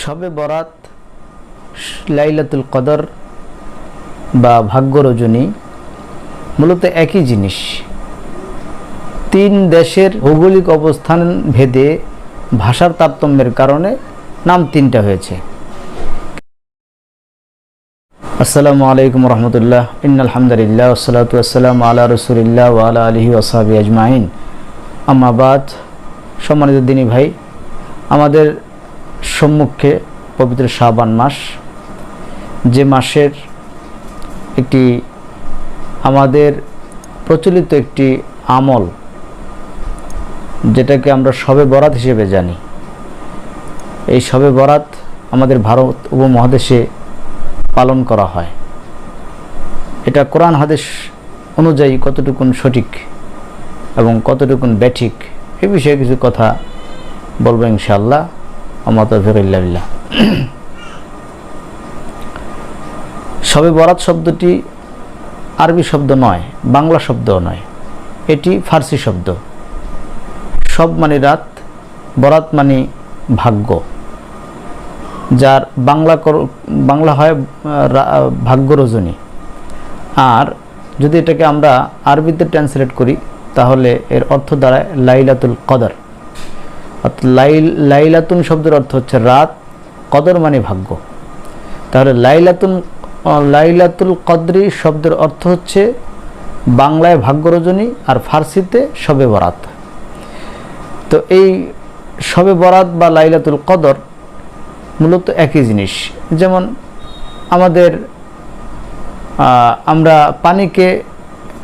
শবে বরাত, লাইলাতুল কদর বা ভাগ্য রজনী মূলত একই জিনিস। তিন দেশের ভৌগোলিক অবস্থান ভেদে ভাষার তারতম্যের কারণে নাম তিনটা হয়েছে। আসসালামু আলাইকুম রহমতুল্লাহ। ইন্নাল হামদুলিল্লাহ ওয়াসসালাতু ওয়াসসালামু আলা রাসূলিল্লাহ ওয়া আলা আলিহি ওয়া সাহবিহি আজমাইন। আম্মা বাদ। সম্মানিত দিনী ভাই, আমাদের সম্মুখে পবিত্র শাবান মাস, যে মাসের একটি আমাদের প্রচলিত একটি আমল, যেটাকে আমরা শবে বরাত হিসেবে জানি। এই শবে বরাত আমাদের ভারত উপমহাদেশে পালন করা হয়। এটা কোরআন হাদিস অনুযায়ী কতটুকুন সঠিক এবং কতটুকুন ব্যাঠিক, এ বিষয়ে কিছু কথা বলবো ইনশাআল্লাহ। আমা তাওফীক ইল্লা বিল্লাহ। শবে বরাত শব্দটি আরবি শব্দ নয়, বাংলা শব্দও নয়, এটি ফার্সি শব্দ। শব মানে রাত, বরাত মানে ভাগ্য, যার বাংলা হয় ভাগ্য রজনী। আর যদি এটাকে আমরা আরবিতে ট্রান্সলেট করি তাহলে এর অর্থ দাঁড়ায় লাইলাতুল কদর। অর্থাৎ লাইলাতুন শব্দের অর্থ হচ্ছে রাত, কদর মানে ভাগ্য। তাহলে লাইলাতুল কদরি শব্দের অর্থ হচ্ছে বাংলায় ভাগ্য রজনী আর ফার্সিতে শবে বরাত। তো এই শবে বরাত বা লাইলাতুল কদর মূলত একই জিনিস। যেমন আমরা পানিকে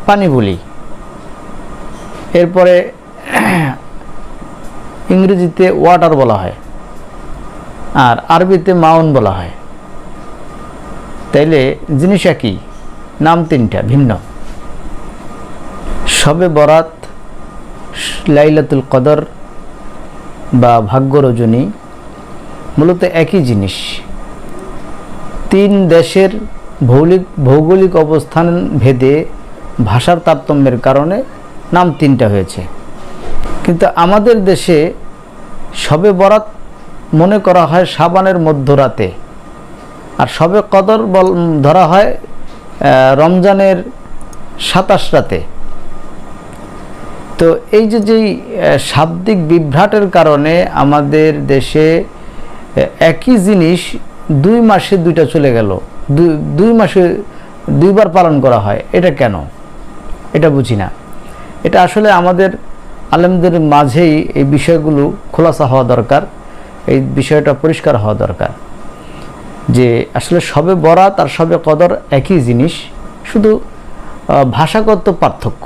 পানি বলি, এরপরে ইংরেজিতে ওয়াটার বলা হয় আর আরবিতে মাউন বলা হয়। তাইলে জিনিস একই, নাম তিনটা ভিন্ন। শবে বরাত, লাইলাতুল কদর বা ভাগ্য রজনী মূলত একই জিনিস। তিন দেশের ভৌগোলিক অবস্থান ভেদে ভাষার তারতম্যের কারণে নাম তিনটা হয়েছে। কিন্তু আমাদের দেশে শবে বরাত মনে করা হয় শাবানের মধ্যরাতে, আর শবে কদর ধরা হয় রমজানের 27 রাতে। তো এই যেই শাব্দিক বিভ্রাটের কারণে আমাদের দেশে একই জিনিস 2 মাসে 2টা চলে গেল, 2 মাসে 2বার পালন করা হয়। এটা কেন? এটা বুঝি না। এটা আসলে আমাদের আলেমদের মাঝেই এই বিষয়গুলো খোলাসা হওয়া দরকার, এই বিষয়টা পরিষ্কার হওয়া দরকার যে আসলে শবে বরাত আর শবে কদর একই জিনিস, শুধু ভাষাগত পার্থক্য।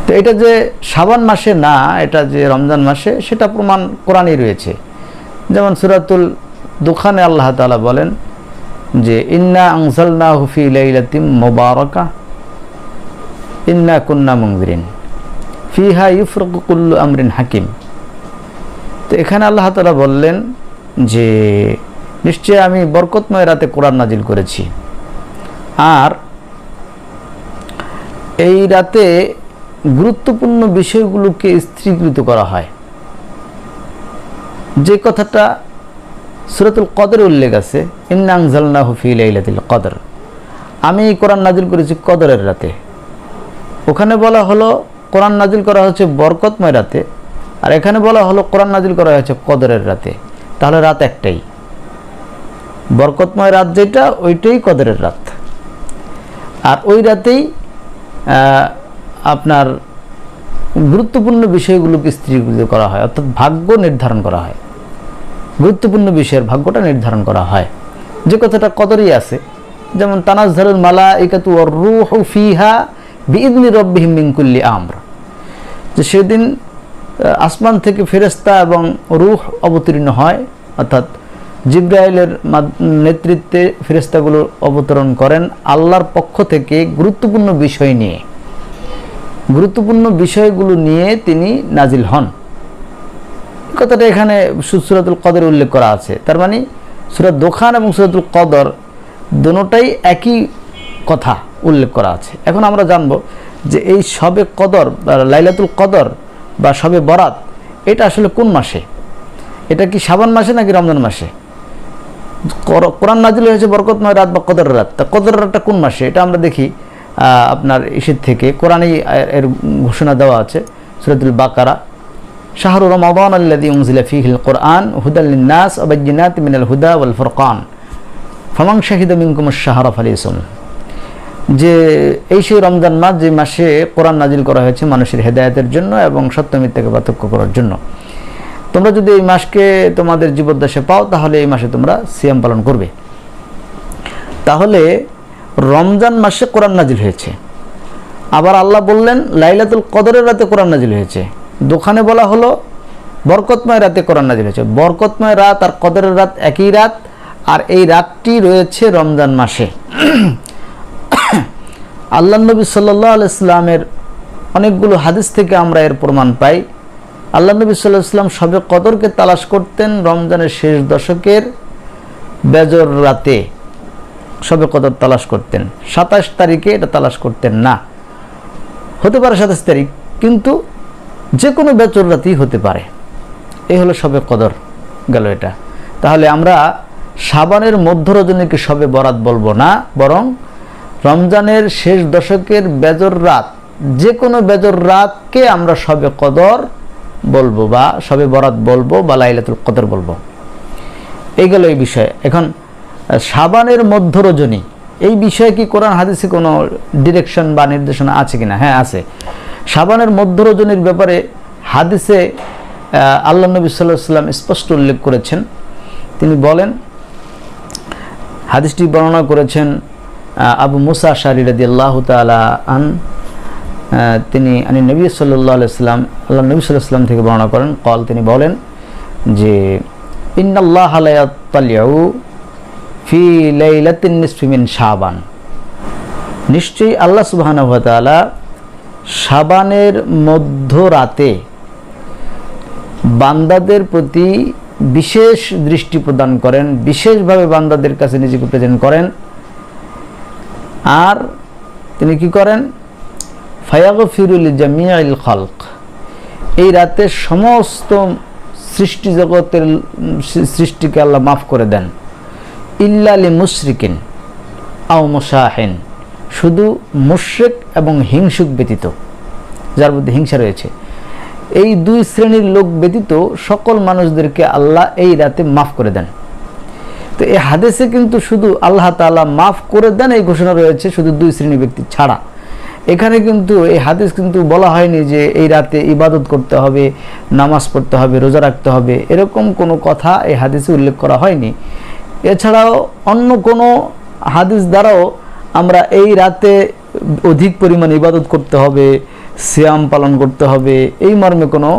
তো এটা যে শাবান মাসে না, এটা যে রমজান মাসে, সেটা প্রমাণ কোরআনেই রয়েছে। যেমন সূরাতুল দুখানে আল্লাহ তাআলা বলেন যে ইন্না আনজালনাহু ফি লাইলাতিন মুবারাকা ইন্না কুন্না মুনজিরিন ফিহা ইউফরাকু কুল্লু আমরিন হাকিম। তো এখানে আল্লাহ তাআলা বললেন যে নিশ্চয় আমি বরকতময় রাতে কোরআন নাজিল করেছি, আর এই রাতে গুরুত্বপূর্ণ বিষয়গুলোকে স্থিরীকৃত করা হয়। যে কথাটা সূরাতুল কদরে উল্লেখ আছে, ইন্না আনজালনাহু ফি লাইলাতিল কদর, আমি এই কোরআন নাজিল করেছি কদরের রাতে। ওখানে বলা হলো কোরআন নাজিল করা হচ্ছে বরকতময় রাতে, আর এখানে বলা হলো কোরআন নাজিল করা হয়েছে কদরের রাতে। তাহলে রাত একটাই, বরকতময় রাত যেটা, ওইটাই কদরের রাত। আর ওই রাতেই আপনার গুরুত্বপূর্ণ বিষয়গুলোকে স্থিরীকৃত করা হয়, অর্থাৎ ভাগ্য নির্ধারণ করা হয়, গুরুত্বপূর্ণ বিষয়ের ভাগ্যটা নির্ধারণ করা হয়। যে কথাটা কদরই আছে, যেমন তানাজ্জালুল মালাইকাতু ওয়ার রূহু ফিহা বিইذনি রাব্বিহিম মিন কুল্লি আমর, যে সেদিন আসমান থেকে ফেরেশতা এবং রূহ অবতীর্ণ হয়, অর্থাৎ জিবরাইলের নেতৃত্বে ফেরেশতাগুলো অবতরণ করেন আল্লাহর পক্ষ থেকে গুরুত্বপূর্ণ বিষয় নিয়ে। গুরুত্বপূর্ণ বিষয়গুলো নিয়ে তিনি নাজিল হন। কথাটা এখানে সূরাতুল কদরে উল্লেখ করা আছে। তার মানে সূরা দুখান এবং সূরাতুল কদর দুটোটাই একই কথা উল্লেখ করা আছে। এখন আমরা জানব যে এই শবে কদর বা লাইলাতুল কদর বা শবে বরাত এটা আসলে কোন মাসে? এটা কি শাবান মাসে নাকি রমজান মাসে? কোরআন নাজিল হয়েছে বরকতময় রাত বা কদরের রাত। তা কদরের রাতটা কোন মাসে? এটা আমরা দেখি আপনার ইসের থেকে, কোরআনেই এর ঘোষণা দেওয়া আছে, সূরাতুল বাকারা, শাহরু রমাদান আল্লাযী উনজিলা ফীহিল কুরআন হুদাল লিন-নাস ওয়া বায়্যিনাতিন মিনাল হুদা ওয়াল ফুরকান ফামান শাহিদা মিনকুমুশ শাহরা ফালিয়াসুম। যে এই সেই রমজান মাস, যে মাসে কোরআন নাজিল করা হয়েছে মানুষের হেদায়েতের জন্য এবং সত্য মিথ্যাকে পার্থক্য করার জন্য। তোমরা যদি এই মাসকে তোমাদের জীবদ্দশায় পাও তাহলে এই মাসে তোমরা সিয়াম পালন করবে। তাহলে রমজান মাসে কোরআন নাজিল হয়েছে। আবার আল্লাহ বললেন লাইলাতুল কদরের রাতে কোরআন নাজিল হয়েছে। দোকানে বলা হলো বরকতময় রাতে কোরআন নাজিল হয়েছে। বরকতময় রাত আর কদরের রাত একই রাত, আর এই রাতটি রয়েছে রমজান মাসে। আল্লাহ নবী সাল্লাল্লাহু আলাইহি সাল্লামের অনেকগুলো হাদিস থেকে আমরা এর প্রমাণ পাই। আল্লাহ নবী সাল্লাল্লাহু আলাইহি সাল্লাম শবে কদরকে তালাশ করতেন রমজানের শেষ দশকের বেজর রাতে। শবে কদর তালাশ করতেন, 27 তারিখে এটা তালাশ করতেন না। হতে পারে 27 তারিখ, কিন্তু যে কোনো বেজর রাতেই হতে পারে। এই হলো শবে কদর গেল এটা। তাহলে আমরা শাবানের মধ্য রজনীকে শবে বরাত বলবো না, বরং রমজানের শেষ দশকের বেজর রাত, যে কোনো বেজর রাতকে আমরা শবে কদর বলবো বা শবে বরাত বলবো বা লাইলাতুল কদর বলবো। এই গেল এই বিষয়। এখন শাবানের মধ্য রজনী, এই বিষয়ে কি কোরআন হাদিসে কোনো ডিরেকশন বা নির্দেশনা আছে কিনা? হ্যাঁ আছে। শাবানের মধ্য রজনীর ব্যাপারে হাদিসে আল্লাহ নবী সাল্লাল্লাহু আলাইহি ওয়াসাল্লাম স্পষ্ট উল্লেখ করেছেন। তিনি বলেন, হাদিসটি বর্ণনা করেছেন আবু মুসা আশআরী রাদিয়াল্লাহু তাআলা আন, তিনি আনি নবী সাল্লাল্লাহু আলাইহি ওয়াসাল্লাম, আল্লাহ নবী সাল্লাল্লাহু আলাইহি ওয়াসাল্লাম থেকে বর্ণনা করেন, কল, তিনি বলেন যে ইন্নাল্লাহা লা ইয়াত্তালিউ ফি লাইলাতিন নিসফি মিন শাবান, নিশ্চয়ই আল্লাহ সুবহানাহু ওয়া তাআলা শাবানের মধ্য রাতে বান্দাদের প্রতি বিশেষ দৃষ্টি প্রদান করেন, বিশেষভাবে বান্দাদের কাছে নিজেকে প্রেজেন্ট করেন। আর তিনি কি করেন? ফায়াগফিরু লিজামিইল খালক, এই রাতে সমস্ত সৃষ্টি জগতের সৃষ্টিকে আল্লাহ মাফ করে দেন। ইল্লা লিমুশরিকিন আও মুশাহিন, শুধু মুশরিক এবং হিংসুক ব্যতীত, যার মধ্যে হিংসা রয়েছে, এই দুই শ্রেণীর লোক ব্যতীত সকল মানুষদেরকে আল্লাহ এই রাতে মাফ করে দেন। তো এই হাদিসে কিন্তু শুধু আল্লাহ তাআলা মাফ করে দেন এই ঘোষণা রয়েছে, শুধু দুই শ্রেণীর ব্যক্তি ছাড়া। এখানে কিন্তু এই হাদিস কিন্তু বলা হয়নি যে এই রাতে ইবাদত করতে হবে, নামাজ পড়তে হবে, রোজা রাখতে হবে, এরকম কোনো কথা এই হাদিসে উল্লেখ করা হয়নি। এছাড়াও অন্য কোনো হাদিস দ্বারাও আমরা এই রাতে অধিক পরিমাণে ইবাদত করতে হবে, সিয়াম পালন করতে হবে, এই মর্মে কোনো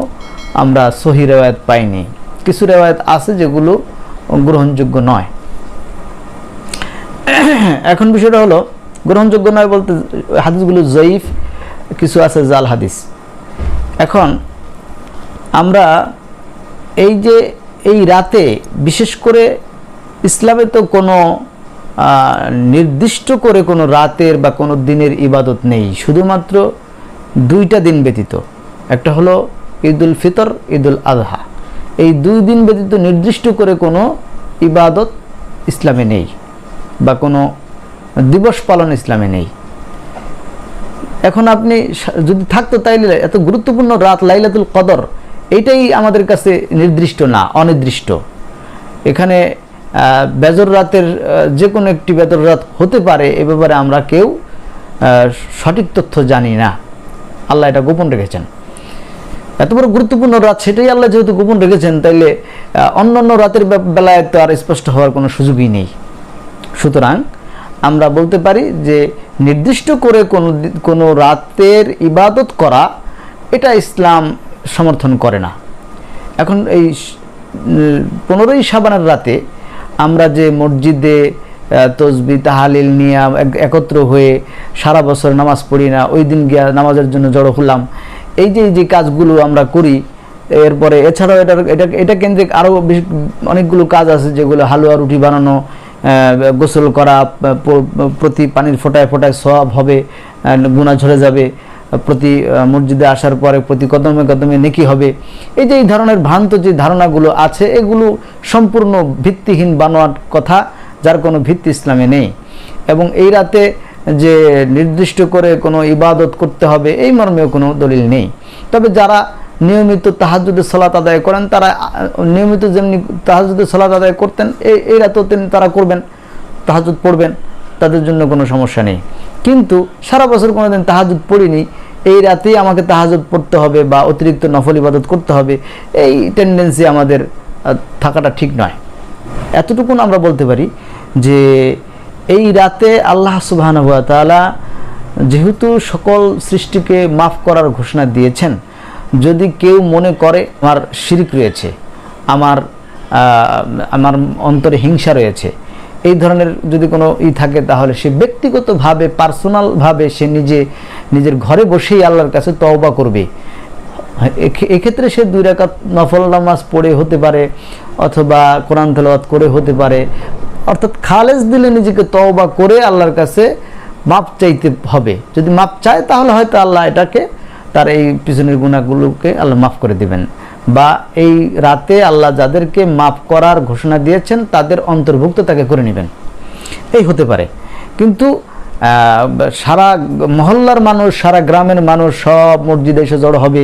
আমরা সহি রেওয়ায়েত পাইনি। কিছু রেওয়ায়েত আছে যেগুলো গ্রহণযোগ্য নয়। এখন বিষয়টা হলো গ্রহণযোগ্য নয় বলতে হাদিসগুলো জয়ীফ, কিছু আছে জাল হাদিস। এখন আমরা এই যে এই রাতে, বিশেষ করে ইসলামে তো কোনো নির্দিষ্ট করে কোনো রাতের বা কোনো দিনের ইবাদত নেই, শুধুমাত্র দুইটা দিন ব্যতীত, একটা হলো ঈদুল ফিতর, ঈদুল আজহা। এই দুই দিন ব্যতীত নির্দিষ্ট করে কোনো ইবাদত ইসলামে নেই বা কোনো দিবস পালন ইসলামে নেই। এখন আপনি যদি থাকতো তাইলে এত গুরুত্বপূর্ণ রাত লাইলাতুল কদর, এইটাই আমাদের কাছে নির্দিষ্ট না, অনির্দিষ্ট। এখানে বেজর রাতের যে কোনো একটি বেজর রাত হতে পারে, এ ব্যাপারে আমরা কেউ সঠিক তথ্য জানি না। আল্লাহ এটা গোপন রেখেছেন। এত বড় গুরুত্বপূর্ণ রাত, সেটাই আল্লাহ যেহেতু গোপন রেখেছেন, তাইলে অন্যান্য রাতের বেলায় তো আর স্পষ্ট হওয়ার কোনো সুযোগই নেই। সুতরাং আমরা বলতে পারি যে নির্দিষ্ট করে কোনো রাতের ইবাদত করা, এটা ইসলাম সমর্থন করে না। এখন এই 15ই শাবানের রাতে আমরা যে মসজিদে তসবিহ তাহালিল নিয়ে একত্র হয়ে সারা বছর নামাজ পড়ি না, ওই দিন গিয়া নামাজের জন্য জড়ো হলাম, এই যে কাজগুলো আমরা করি, এরপরে এছাড়াও এটা কেন্দ্রিক আরও অনেকগুলো কাজ আছে, যেগুলো হালুয়া রুটি বানানো, গোসল করা, প্রতি পানির ফোঁটায় ফোঁটায় সওয়াব হবে, গুনাহ ঝরে যাবে, প্রতি মসজিদে আসার পরে প্রতি কদমে কদমে নেকি হবে। এই যে এই ধরনের ভ্রান্ত যে ধারণাগুলো আছে, এগুলো সম্পূর্ণ ভিত্তিহীন বানোয়াট কথা, যার কোনো ভিত্তি ইসলামে নেই। এবং এই রাতে যে নির্দিষ্ট করে কোনো ইবাদত করতে হবে, এই মর্মেও কোনো দলিল নেই। তবে যারা নিয়মিত তাহাজ্জুদের সালাত আদায় করেন, তারা নিয়মিত যেমনি তাহাজ্জুদের সালাত আদায় করতেন, এই রাতেও তারা করবেন, তাহাজ্জুদ পড়বেন, তাদের জন্য কোনো সমস্যা নেই। কিন্তু সারা বছর কোনোদিন তাহাজ্জুদ পড়িনি, এই রাতেই আমাকে তাহাজ্জুদ পড়তে হবে বা অতিরিক্ত নফল ইবাদত করতে হবে, এই টেন্ডেন্সি আমাদের থাকাটা ঠিক নয়। এতটুকুন আমরা বলতে পারি যে এই রাতে আল্লাহ সুবহানাহু ওয়া তাআলা যেহেতু সকল সৃষ্টিকে মাফ করার ঘোষণা দিয়েছেন, যদি কেউ মনে করে আমার শিরক রয়েছে, আমার অন্তরে হিংসা রয়েছে, এই ধরনের যদি কোনো থাকে, তাহলে সে ব্যক্তিগতভাবে পার্সোনালভাবে সে নিজের ঘরে বসেই আল্লাহর কাছে তওবা করবে। এক্ষেত্রে সে 2 রাকাত নফল নামাজ পড়ে হতে পারে, অথবা কোরআন তেলাওয়াত করে হতে পারে, অর্থাৎ খালেস দিলে নিজেকে তওবা করে আল্লাহর কাছে মাপ চাইতে হবে। যদি মাপ চায় তাহলে হয়তো আল্লাহ এটাকে, তার এই পিছনের গুনাহগুলোকে আল্লাহ মাফ করে দিবেন, বা এই রাতে আল্লাহ যাদেরকে মাফ করার ঘোষণা দিয়েছেন তাদের অন্তর্ভুক্ত তাকে করে নেবেন, এই হতে পারে। কিন্তু সারা মহল্লার মানুষ, সারা গ্রামের মানুষ সব মসজিদে এসে জড়ো হবে,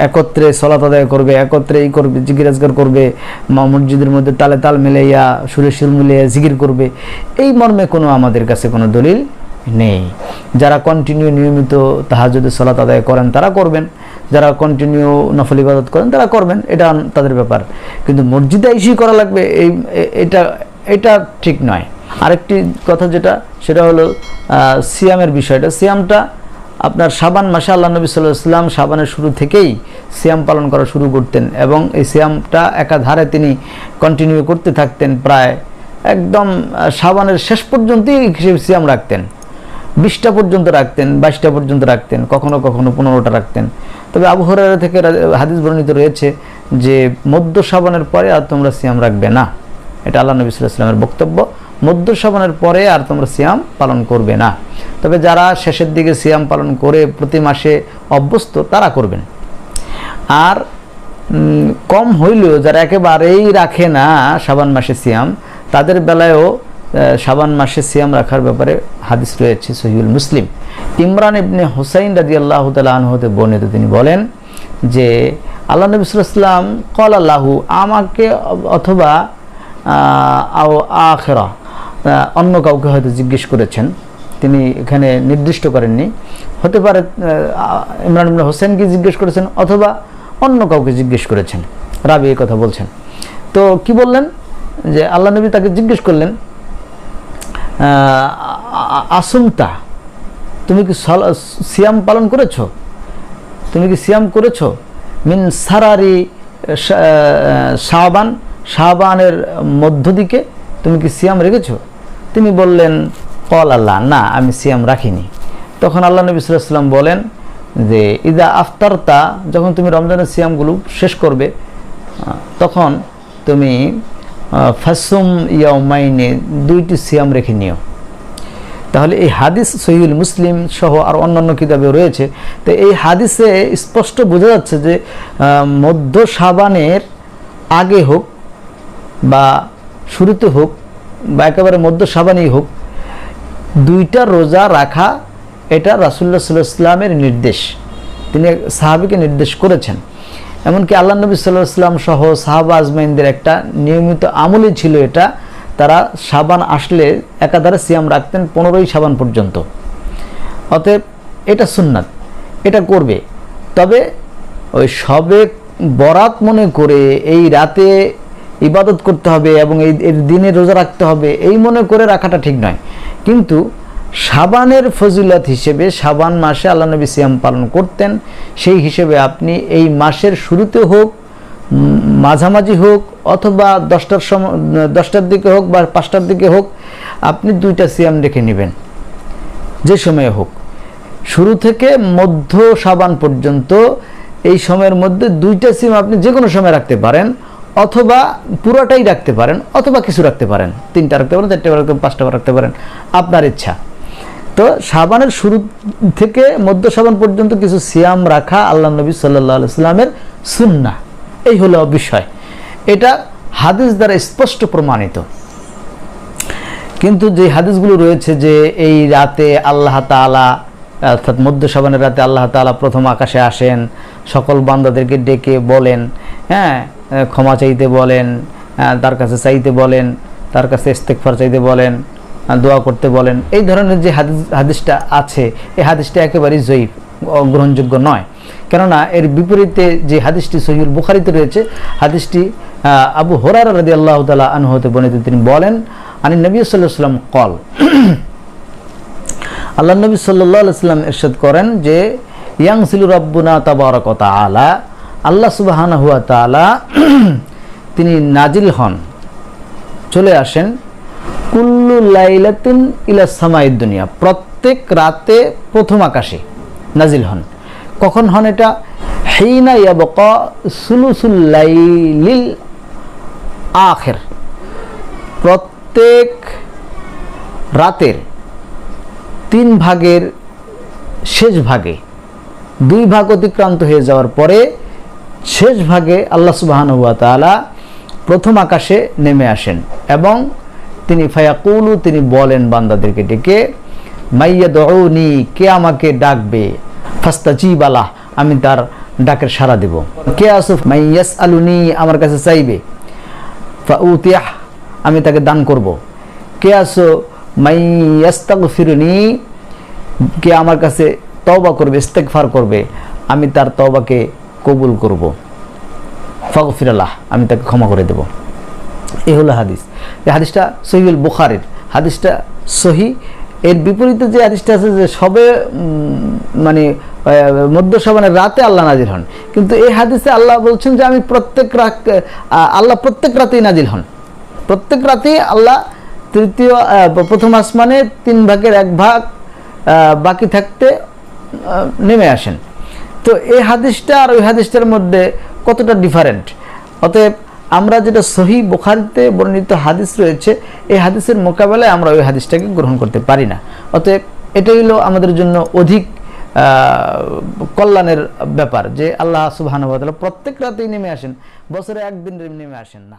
একত্রে সালাত আদায় করবে, একত্রে এই করবে, জিকির আজকার করবে, মসজিদের মধ্যে তালে তাল মিলাইয়া সুরে সুর মিলাইয়া জিকির করবে, এই মর্মে কোনো আমাদের কাছে কোনো দলিল নেই। যারা কন্টিনিউ নিয়মিত তাহাজ্জুদের সালাত আদায় করেন তারা করবেন, যারা কন্টিনিউ নফল ইবাদত করেন তারা করবেন, এটা তাদের ব্যাপার। কিন্তু মসজিদে এসেই করা লাগবে, এটা ঠিক নয়। আরেকটি কথা সেটা হলো সিয়ামের বিষয়টা। সিয়ামটা আপনার শাবান মাসে আল্লাহ নবী সাল্লাল্লাহু আলাইহি ওয়াসাল্লাম শাবানের শুরু থেকেই সিয়াম পালন করা শুরু করতেন, এবং এই সিয়ামটা একাধারে তিনি কন্টিনিউ করতে থাকতেন, প্রায় একদম শাবানের শেষ পর্যন্তই সিয়াম রাখতেন। 20টা পর্যন্ত রাখতেন, 22টা পর্যন্ত রাখতেন, কখনো কখনো 15টা রাখতেন। তবে আবু হুরায়রা থেকে হাদিস বর্ণিত রয়েছে যে মধ্য শাবানের পরে আর তোমরা সিয়াম রাখবে না, এটা আল্লাহ নবী সাল্লাল্লাহু আলাইহি ওয়াসাল্লামের বক্তব্য। মধ্য শাবানের পরে আর তোমরা সিয়াম পালন করবে না। তবে যারা শেষের দিকে সিয়াম পালন করে প্রতি মাসে অভ্যস্ত তারা করবেন। আর কম হইলেও যারা একেবারেই রাখে না শাবান মাসে সিয়াম, তাদের বেলায়ও শাবান মাসে সিয়াম রাখার ব্যাপারে হাদিস রয়েছে সহিহুল মুসলিম। ইমরান ইবনে হুসাইন রাদিয়াল্লাহু তাআলা আনহু হতে বর্ণিত, তিনি বলেন যে আল্লাহ নবী সাল্লাল্লাহু আলাইহি ওয়াসাল্লাম ক্বালা লাহু, আমাকে অথবা আখিরা অন্য কাউকে হয়তো জিজ্ঞেস করেছেন, তিনি এখানে নির্দিষ্ট করেননি, হতে পারে ইমরান ইবনে হুসাইনকে জিজ্ঞেস করেছেন অথবা অন্য কাউকে জিজ্ঞেস করেছেন, রাবি এই কথা বলছেন। তো কি বললেন যে আল্লাহ নবী তাকে জিজ্ঞেস করলেন, আসুমতা, তুমি কি সিয়াম পালন করেছ, তুমি কি সিয়াম করেছ মিন সারারি শাবানের মধ্য দিকে তুমি কি সিয়াম রেখেছো? তিনি বললেন কল আল্লাহ, না আমি সিয়াম রাখিনি। তখন আল্লাহ নবী সাল্লাল্লাহু আলাইহি ওয়াসাল্লাম বলেন যে ইদা আফতারতা, যখন তুমি রমজানের সিয়ামগুলো শেষ করবে তখন তুমি ফাসুম ইয়াউমাইনে, 2টি সিয়াম রেখে নিও। তাহলে এই হাদিস সহিহুল মুসলিম সহ আর অন্যান্য কিতাবেও রয়েছে। তো এই হাদিসে স্পষ্ট বোঝা যাচ্ছে যে মধ্য শাবানের আগে হোক বা শুরুতে হোক বা একেবারে মধ্য শাবানেই হোক, 2টা রোজা রাখা এটা রাসূলুল্লাহ সাল্লাল্লাহু আলাইহি ওয়াসাল্লামের নির্দেশ, তিনি সাহাবীকে নির্দেশ করেছেন। এমনকি আল্লাহ নবী সাল্লাল্লাহু আলাইহি ওয়াসাল্লাম সহ সাহাবা আজমাইনদের একটা নিয়মিত আমলই ছিল এটা, তারা শাবান আসলে একাধারে সিয়াম রাখতেন 15ই শাবান পর্যন্ত। অতএব এটা সুন্নাত, এটা করবে। তবে ওই সবে বরাত মনে করে এই রাতে ইবাদত করতে হবে এবং এই দিনে রোজা রাখতে হবে, এই মনে করে রাখাটা ঠিক নয়। কিন্তু শাবানের ফজিলত হিসেবে শাবান মাসে আল্লাহ নবী সিয়াম পালন করতেন, সেই হিসেবে আপনি এই মাসের শুরুতে হোক, মাঝামাঝি হোক, অথবা 10টার দিকে হোক বা 5টার দিকে হোক, আপনি 2টা সিয়াম রেখে নেবেন, যে সময়ে হোক। শুরু থেকে মধ্য শাবান পর্যন্ত এই সময়ের মধ্যে 2টা সিয়াম আপনি যে কোনো সময় রাখতে পারেন, অথবা পুরোটাই রাখতে পারেন, অথবা কিছু রাখতে পারেন, 3টা রাখতে পারেন, 4টা রাখতে পারেন, 5টা রাখতে পারেন, আপনার ইচ্ছা। তো শাবানের শুরু থেকে মধ্য শাবান পর্যন্ত কিছু সিয়াম রাখা আল্লাহ নবী সাল্লাল্লাহু আলাইহি সাল্লামের সুন্নাহ, এই হলো বিষয়। এটা হাদিস দ্বারা স্পষ্ট প্রমাণিত। কিন্তু যে হাদিসগুলো রয়েছে যে এই রাতে আল্লাহ তাআলা, অর্থাৎ মধ্য শাবানের রাতে আল্লাহ তাআলা প্রথম আকাশে আসেন, সকল বান্দাদেরকে ডেকে বলেন, হ্যাঁ, ক্ষমা চাইতে বলেন, তার কাছে চাইতে বলেন, তার কাছে ইস্তেগফার চাইতে বলেন, দোয়া করতে বলেন, এই ধরনের যে হাদিসটা আছে, এই হাদিসটা একেবারেই জয়ীফ, গ্রহণযোগ্য নয়। কেননা এর বিপরীতে যে হাদিসটি সহিহুল বুখারীতে রয়েছে, হাদিসটি আবু হুরায়রা রাদিয়াল্লাহু তাআলা আনহু হতে বর্ণিত। তিনি বলেন, আনি নবী সাল্লাল্লাহু আলাইহি ওয়াসাল্লাম কল, আল্লাহ নবী সাল্লাল্লাহু আলাইহি ওয়াসাল্লাম ইরশাদ করেন যে ইয়ানজিলু রাব্বুনা তাবারাকা ওয়া তাআলা, আল্লাহ সুবহানাহু ওয়া তাআলা তিনি নাজিল হন, চলে আসেন, কুল্লু লাইলাতিন ইলা সামাইদ দুনিয়া, প্রত্যেক রাতে প্রথম আকাশে নাজিল হন। কখন হন এটা? হিনা ইয়াবকা সুলুসুল লাইলিল আখির, প্রত্যেক রাতের 3 ভাগের শেষ ভাগে, 2 ভাগ অতিক্রান্ত হয়ে যাওয়ার পরে শেষ ভাগে আল্লাহ সুবহানাহু ওয়া তাআলা প্রথম আকাশে নেমে আসেন এবং তিনি ফায়াকুলু, তিনি বলেন বান্দাদেরকে ডেকে, মাইয়াদউনি, কে আমাকে ডাকবে, ফাস্তাজিবা লাহ, আমি তার ডাকের সাড়া দেব। কে আসুফ মাইয়াসআলুনি, আমার কাছে চাইবে, ফাউতিয়াহ, আমি তাকে দান করব। কে আসো মাইয়াস্তাগফিরুনি, কে আমার কাছে তওবা করবে, ইস্তেগফার করবে, আমি তার তওবাকে কবুল করব। ফাগফির লাহ, আমি তাকে ক্ষমা করে দেব। এই হলো হাদিস। এই হাদিসটা সহিহুল বুখারীর, হাদিসটা সহি। এর বিপরীতে যে হাদিসটা আছে যে সবে মানে মধ্য শাবানের রাতে আল্লাহ নাজিল হন, কিন্তু এই হাদিসে আল্লাহ বলছেন যে আমি আল্লাহ প্রত্যেক রাতেই নাজিল হন, প্রত্যেক রাতেই আল্লাহ প্রথম আসমানে 3 ভাগের 1 ভাগ বাকি থাকতে নেমে আসেন। তো এই হাদিসটা আর ওই হাদিসটার মধ্যে কতটা ডিফারেন্ট। অতএব আমরা যেটা সহি বুখারীতে বর্ণিত হাদিস রয়েছে, এই হাদিসের মোকাবেলায় আমরা ওই হাদিসটাকে গ্রহণ করতে পারি না। অতএব এটাই হলো আমাদের জন্য অধিক কল্যাণের ব্যাপার যে আল্লাহ সুবহানাহু ওয়া তাআলা প্রত্যেক রাতেই নেমে আসেন, বছরে 1 দিন নেমে আসেন না।